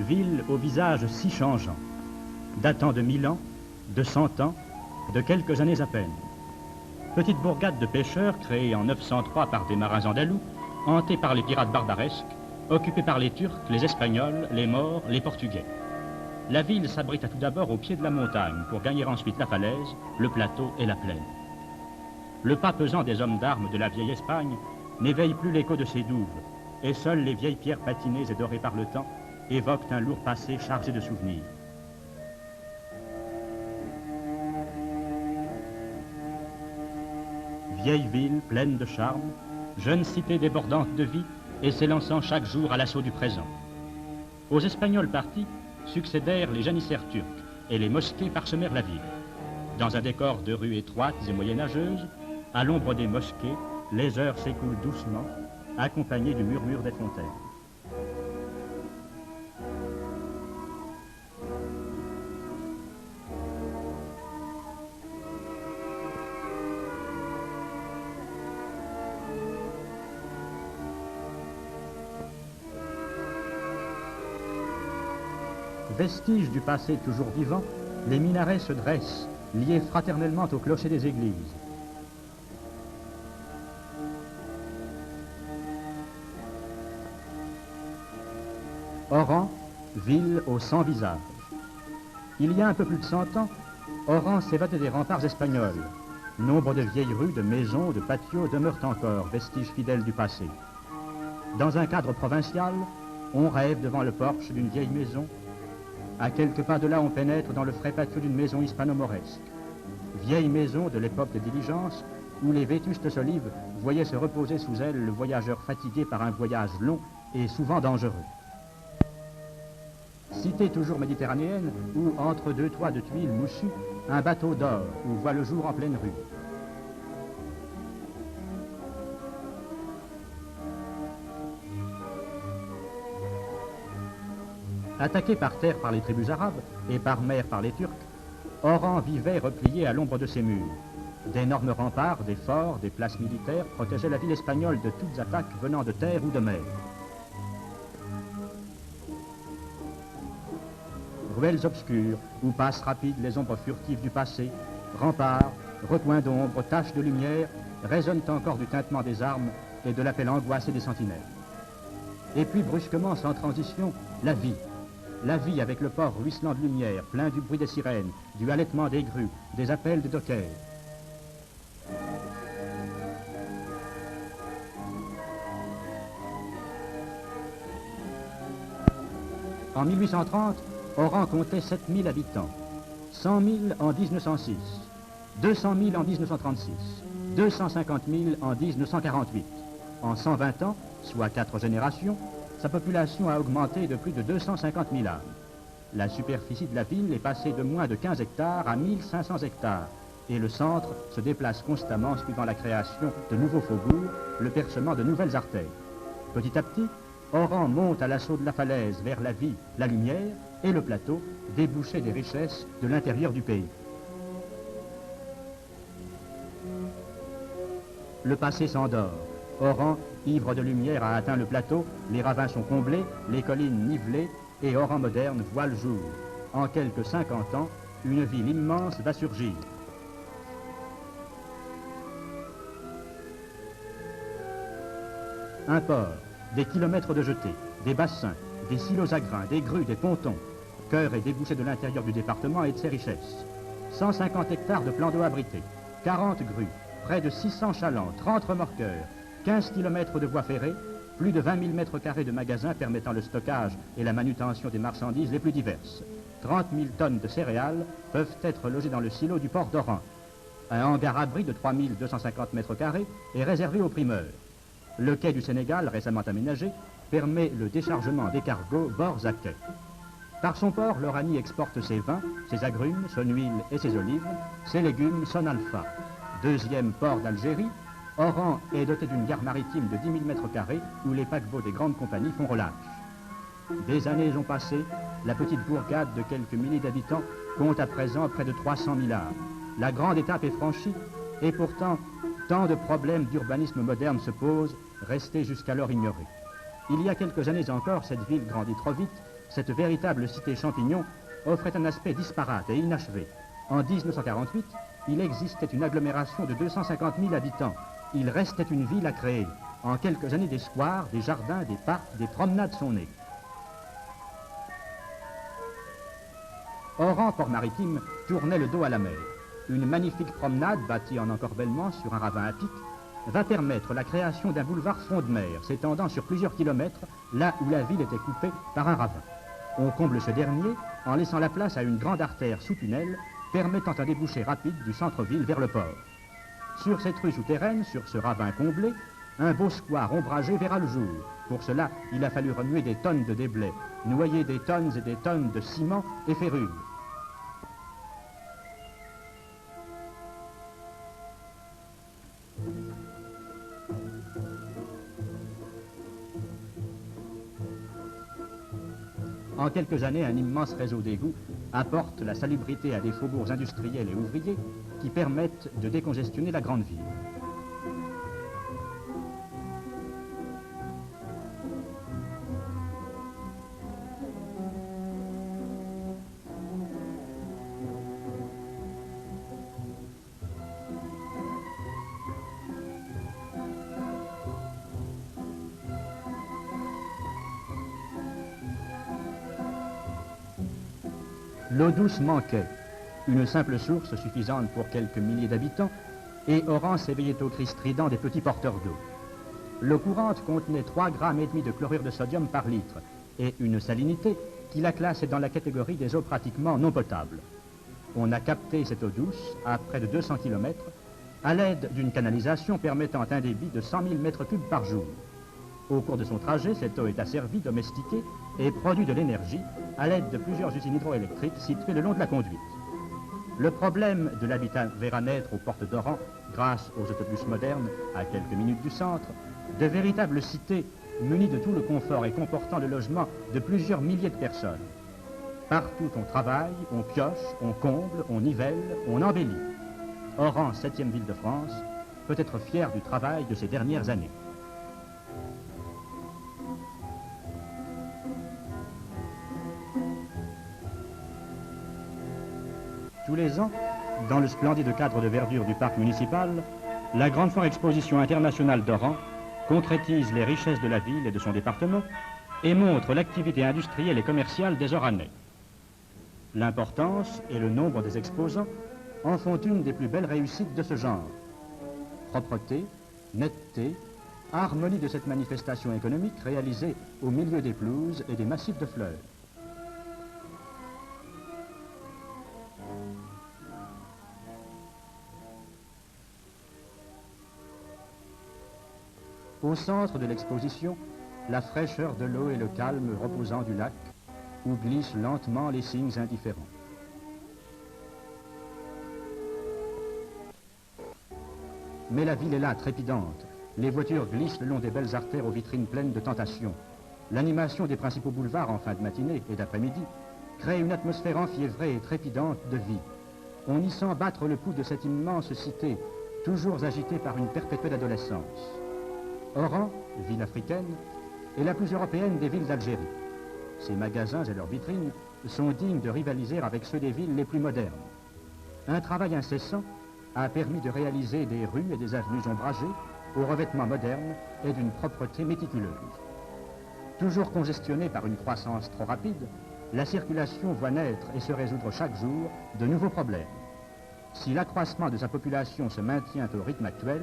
ville au visage si changeant, datant de 1000 ans, de 100 ans, de quelques années à peine. Petite bourgade de pêcheurs créée en 903 par des marins andalous, hantée par les pirates barbaresques, occupée par les Turcs, les Espagnols, les Maures, les Portugais. La ville s'abrita tout d'abord au pied de la montagne pour gagner ensuite la falaise, le plateau et la plaine. Le pas pesant des hommes d'armes de la vieille Espagne n'éveille plus l'écho de ses douves, et seules les vieilles pierres patinées et dorées par le temps évoquent un lourd passé chargé de souvenirs. Vieille ville pleine de charme, jeune cité débordante de vie et s'élançant chaque jour à l'assaut du présent. Aux Espagnols partis succédèrent les janissaires turcs et les mosquées parsemèrent la ville. Dans un décor de rues étroites et moyenâgeuses, à l'ombre des mosquées, les heures s'écoulent doucement, accompagnées du murmure des fontaines. Vestiges du passé toujours vivant, les minarets se dressent, liés fraternellement au clocher des églises. Oran, ville aux 100 visages. Il y a un peu plus de 100 ans, Oran s'évadait des remparts espagnols. Nombre de vieilles rues, de maisons, de patios demeurent encore, vestiges fidèles du passé. Dans un cadre provincial, on rêve devant le porche d'une vieille maison. À quelques pas de là, on pénètre dans le frais patio d'une maison hispano-mauresque. Vieille maison de l'époque des diligences, où les vétustes solives voyaient se reposer sous elle le voyageur fatigué par un voyage long et souvent dangereux. Cité toujours méditerranéenne, où, entre deux toits de tuiles moussues, un bateau dort ou voit le jour en pleine rue. Attaqué par terre par les tribus arabes et par mer par les Turcs, Oran vivait replié à l'ombre de ses murs. D'énormes remparts, des forts, des places militaires protégeaient la ville espagnole de toutes attaques venant de terre ou de mer. Ruelles obscures, où passent rapides les ombres furtives du passé, remparts, recoins d'ombre, taches de lumière, résonnent encore du tintement des armes et de l'appel angoissé des sentinelles. Et puis brusquement, sans transition, la vie. La vie avec le port ruisselant de lumière, plein du bruit des sirènes, du halètement des grues, des appels des dockers. En 1830, Oran comptait 7000 habitants, 100 000 en 1906, 200 000 en 1936, 250 000 en 1948. En 120 ans, soit 4 générations, sa population a augmenté de plus de 250 000 âmes. La superficie de la ville est passée de moins de 15 hectares à 1500 hectares et le centre se déplace constamment suivant la création de nouveaux faubourgs, le percement de nouvelles artères. Petit à petit, Oran monte à l'assaut de la falaise vers la vie, la lumière et le plateau, débouché des richesses de l'intérieur du pays. Le passé s'endort. Oran, ivre de lumière, a atteint le plateau, les ravins sont comblés, les collines nivelées, et Oran moderne voit le jour. En quelques 50 ans, une ville immense va surgir. Un port, des kilomètres de jetées, des bassins, des silos à grains, des grues, des pontons, cœur et débouché de l'intérieur du département et de ses richesses. 150 hectares de plans d'eau abrités, 40 grues, près de 600 chalands, 30 remorqueurs, 15 km de voies ferrées, plus de 20 000 mètres carrés de magasins permettant le stockage et la manutention des marchandises les plus diverses. 30 000 tonnes de céréales peuvent être logées dans le silo du port d'Oran. Un hangar abri de 3 250 mètres carrés est réservé aux primeurs. Le quai du Sénégal, récemment aménagé, permet le déchargement des cargos bords à quai. Par son port, l'Oranie exporte ses vins, ses agrumes, son huile et ses olives, ses légumes, son alpha. Deuxième port d'Algérie, Oran est doté d'une gare maritime de 10 000 mètres carrés où les paquebots des grandes compagnies font relâche. Des années ont passé, la petite bourgade de quelques milliers d'habitants compte à présent près de 300 000 âmes. La grande étape est franchie et pourtant, tant de problèmes d'urbanisme moderne se posent, restés jusqu'alors ignorés. Il y a quelques années encore, cette ville grandit trop vite, cette véritable cité champignon offrait un aspect disparate et inachevé. En 1948, il existait une agglomération de 250 000 habitants. Il restait une ville à créer. En quelques années, des squares, des jardins, des parcs, des promenades sont nés. Oran, port maritime, tournait le dos à la mer. Une magnifique promenade, bâtie en encorbellement sur un ravin à pic, va permettre la création d'un boulevard front de mer, s'étendant sur plusieurs kilomètres, là où la ville était coupée par un ravin. On comble ce dernier en laissant la place à une grande artère sous tunnel, permettant un débouché rapide du centre-ville vers le port. Sur cette rue souterraine, sur ce ravin comblé, un beau square ombragé verra le jour. Pour cela, il a fallu remuer des tonnes de déblais, noyer des tonnes et des tonnes de ciment et ferrure. En quelques années, un immense réseau d'égouts apporte la salubrité à des faubourgs industriels et ouvriers qui permettent de décongestionner la grande ville. L'eau douce manquait, une simple source suffisante pour quelques milliers d'habitants, et Oran s'éveillait au cri strident des petits porteurs d'eau. L'eau courante contenait 3,5 grammes de chlorure de sodium par litre, et une salinité qui la classait dans la catégorie des eaux pratiquement non potables. On a capté cette eau douce à près de 200 km à l'aide d'une canalisation permettant un débit de 100 000 mètres cubes par jour. Au cours de son trajet, cette eau est asservie, domestiquée et produit de l'énergie à l'aide de plusieurs usines hydroélectriques situées le long de la conduite. Le problème de l'habitat verra naître aux portes d'Oran, grâce aux autobus modernes, à quelques minutes du centre, de véritables cités munies de tout le confort et comportant le logement de plusieurs milliers de personnes. Partout on travaille, on pioche, on comble, on nivelle, on embellit. Oran, 7e ville de France, peut être fier du travail de ces dernières années. Tous les ans, dans le splendide cadre de verdure du parc municipal, la grande foire exposition internationale d'Oran concrétise les richesses de la ville et de son département et montre l'activité industrielle et commerciale des Oranais. L'importance et le nombre des exposants en font une des plus belles réussites de ce genre. Propreté, netteté, harmonie de cette manifestation économique réalisée au milieu des pelouses et des massifs de fleurs. Au centre de l'exposition, la fraîcheur de l'eau et le calme reposant du lac, où glissent lentement les cygnes indifférents. Mais la ville est là, trépidante. Les voitures glissent le long des belles artères aux vitrines pleines de tentations. L'animation des principaux boulevards en fin de matinée et d'après-midi crée une atmosphère enfiévrée et trépidante de vie. On y sent battre le pouls de cette immense cité, toujours agitée par une perpétuelle adolescence. Oran, ville africaine, est la plus européenne des villes d'Algérie. Ses magasins et leurs vitrines sont dignes de rivaliser avec ceux des villes les plus modernes. Un travail incessant a permis de réaliser des rues et des avenues ombragées aux revêtements modernes et d'une propreté méticuleuse. Toujours congestionnée par une croissance trop rapide, la circulation voit naître et se résoudre chaque jour de nouveaux problèmes. Si l'accroissement de sa population se maintient au rythme actuel,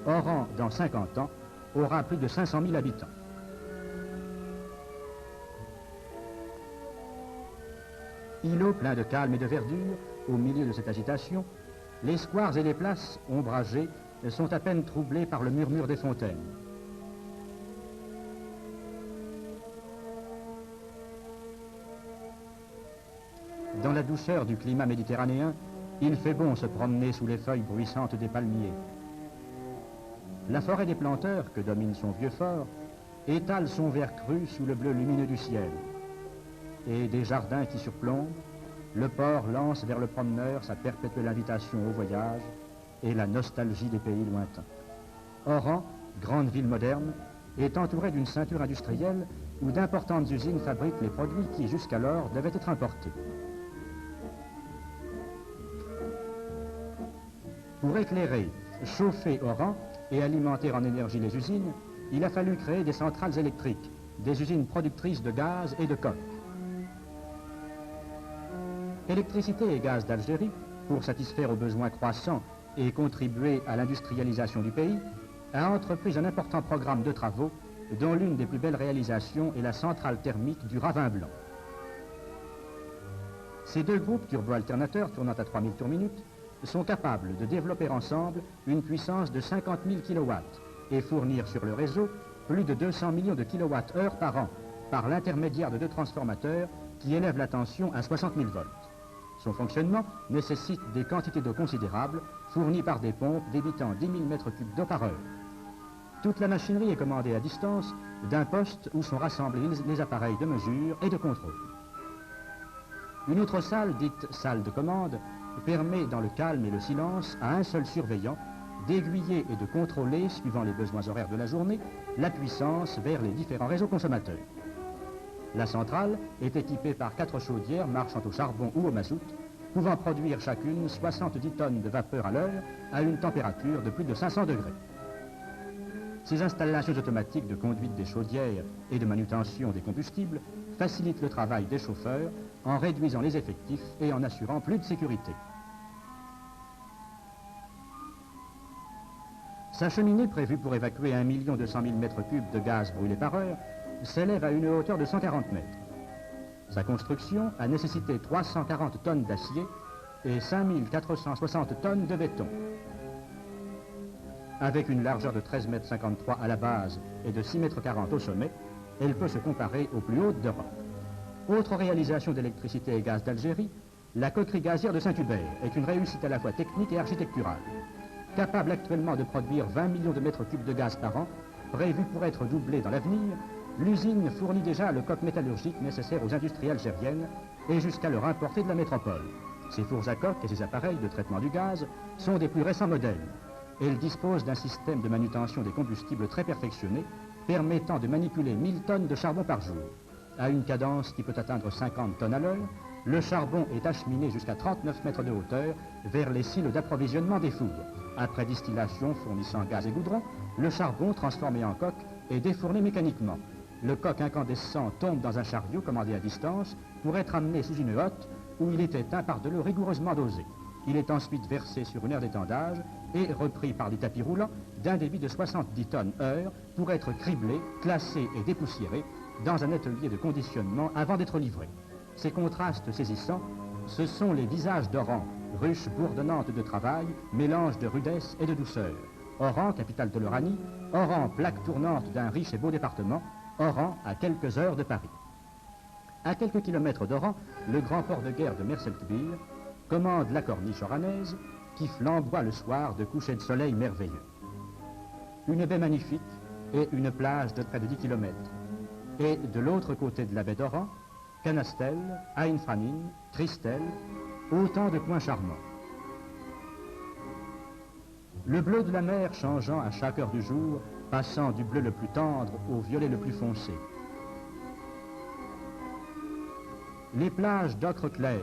Oran, dans 50 ans, aura plus de 500 000 habitants. Îlot plein de calme et de verdure, au milieu de cette agitation, les squares et les places ombragées sont à peine troublés par le murmure des fontaines. Dans la douceur du climat méditerranéen, il fait bon se promener sous les feuilles bruissantes des palmiers. La forêt des planteurs, que domine son vieux fort, étale son vert cru sous le bleu lumineux du ciel. Et des jardins qui surplombent, le port lance vers le promeneur sa perpétuelle invitation au voyage et la nostalgie des pays lointains. Oran, grande ville moderne, est entourée d'une ceinture industrielle où d'importantes usines fabriquent les produits qui, jusqu'alors, devaient être importés. Pour éclairer, chauffer Oran et alimenter en énergie les usines, il a fallu créer des centrales électriques, des usines productrices de gaz et de coke. Électricité et Gaz d'Algérie, pour satisfaire aux besoins croissants et contribuer à l'industrialisation du pays, a entrepris un important programme de travaux dont l'une des plus belles réalisations est la centrale thermique du Ravin Blanc. Ces deux groupes turbo-alternateurs tournant à 3000 tours minute sont capables de développer ensemble une puissance de 50 000 kW et fournir sur le réseau plus de 200 millions de kWh par an par l'intermédiaire de deux transformateurs qui élèvent la tension à 60 000 volts. Son fonctionnement nécessite des quantités d'eau considérables fournies par des pompes débitant 10 000 m3 d'eau par heure. Toute la machinerie est commandée à distance d'un poste où sont rassemblés les appareils de mesure et de contrôle. Une autre salle, dite salle de commande, permet dans le calme et le silence à un seul surveillant d'aiguiller et de contrôler, suivant les besoins horaires de la journée, la puissance vers les différents réseaux consommateurs. La centrale est équipée par 4 chaudières marchant au charbon ou au mazout, pouvant produire chacune 70 tonnes de vapeur à l'heure à une température de plus de 500 degrés. Ces installations automatiques de conduite des chaudières et de manutention des combustibles facilitent le travail des chauffeurs en réduisant les effectifs et en assurant plus de sécurité. Sa cheminée prévue pour évacuer 1 200 000 m3 de gaz brûlé par heure s'élève à une hauteur de 140 mètres. Sa construction a nécessité 340 tonnes d'acier et 5 460 tonnes de béton. Avec une largeur de 13,53 m à la base et de 6,40 m au sommet, elle peut se comparer aux plus hautes d'Europe. Autre réalisation d'électricité et gaz d'Algérie, la coquerie gazière de Saint-Hubert est une réussite à la fois technique et architecturale. Capable actuellement de produire 20 millions de mètres cubes de gaz par an, prévue pour être doublée dans l'avenir, l'usine fournit déjà le coq métallurgique nécessaire aux industries algériennes et jusqu'à leur importer de la métropole. Ces fours à coque et ces appareils de traitement du gaz sont des plus récents modèles. Elle dispose d'un système de manutention des combustibles très perfectionné, permettant de manipuler 1000 tonnes de charbon par jour. À une cadence qui peut atteindre 50 tonnes à l'heure, le charbon est acheminé jusqu'à 39 mètres de hauteur vers les silos d'approvisionnement des fours. Après distillation fournissant gaz et goudron, le charbon transformé en coque est défourné mécaniquement. Le coq incandescent tombe dans un chariot commandé à distance pour être amené sous une hotte où il est éteint par de l'eau rigoureusement dosée. Il est ensuite versé sur une aire d'étendage et repris par des tapis roulants d'un débit de 70 tonnes heure pour être criblé, classé et dépoussiéré dans un atelier de conditionnement avant d'être livré. Ces contrastes saisissants, ce sont les visages d'Oran, ruche bourdonnante de travail, mélange de rudesse et de douceur. Oran, capitale de l'Oranie, Oran, plaque tournante d'un riche et beau département, Oran, à quelques heures de Paris. À quelques kilomètres d'Oran, le grand port de guerre de Merseltbir commande la corniche oranaise qui flamboie le soir de couchers de soleil merveilleux. Une baie magnifique et une plage de près de 10 km. Et de l'autre côté de la baie d'Oran, Canastel, Ain Franin, Christel, autant de coins charmants. Le bleu de la mer changeant à chaque heure du jour, passant du bleu le plus tendre au violet le plus foncé. Les plages d'ocre clair,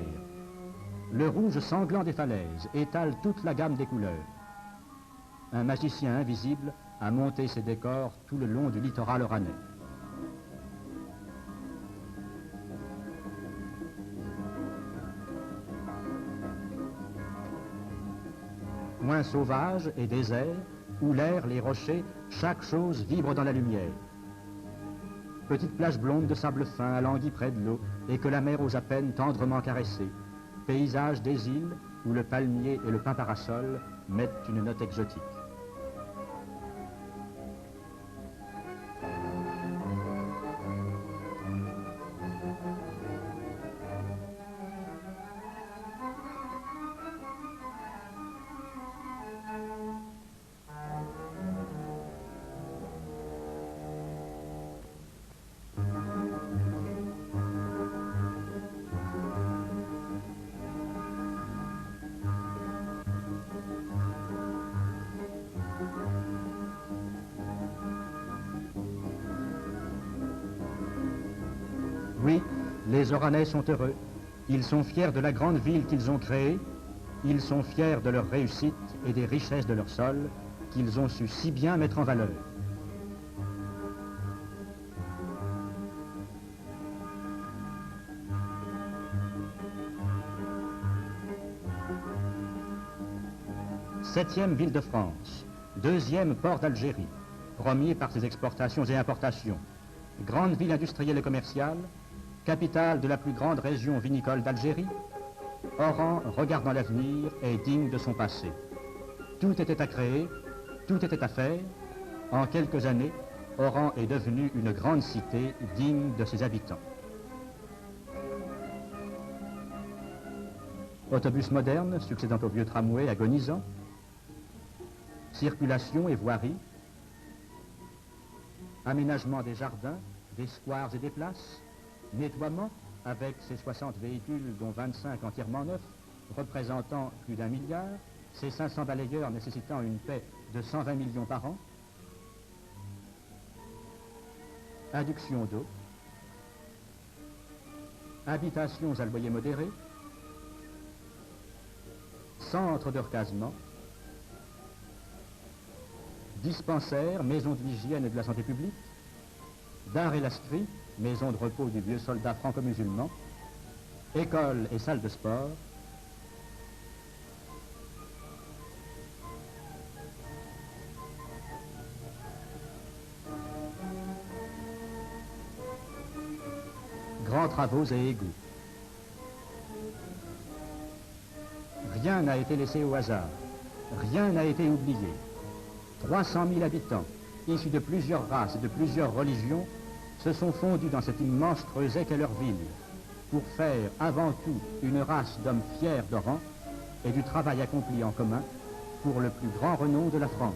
le rouge sanglant des falaises étale toute la gamme des couleurs. Un magicien invisible a monté ses décors tout le long du littoral oranais. Coin sauvage et désert, où l'air, les rochers, chaque chose vibre dans la lumière. Petite plage blonde de sable fin alanguie près de l'eau et que la mer ose à peine tendrement caresser. Paysage des îles où le palmier et le pin parasol mettent une note exotique. Oui, les Oranais sont heureux. Ils sont fiers de la grande ville qu'ils ont créée. Ils sont fiers de leur réussite et des richesses de leur sol qu'ils ont su si bien mettre en valeur. Septième ville de France, deuxième port d'Algérie, premier par ses exportations et importations, grande ville industrielle et commerciale, capitale de la plus grande région vinicole d'Algérie, Oran, regardant l'avenir, est digne de son passé. Tout était à créer, tout était à faire. En quelques années, Oran est devenu une grande cité digne de ses habitants. Autobus moderne succédant au vieux tramway agonisant, circulation et voirie, aménagement des jardins, des squares et des places, nettoiement avec ses 60 véhicules dont 25 entièrement neufs, représentant plus d'1 milliard, ses 500 balayeurs nécessitant une paie de 120 millions par an, adduction d'eau, habitations à loyer modéré, centre de recasement, dispensaires, maisons de l'hygiène et de la santé publique, Dar el Askri, maison de repos du vieux soldat franco-musulman, école et salle de sport, grands travaux et égouts. Rien n'a été laissé au hasard, rien n'a été oublié. 300 000 habitants, issus de plusieurs races et de plusieurs religions, se sont fondus dans cet immense creuset qu'est leur ville, pour faire avant tout une race d'hommes fiers d'Oran et du travail accompli en commun pour le plus grand renom de la France.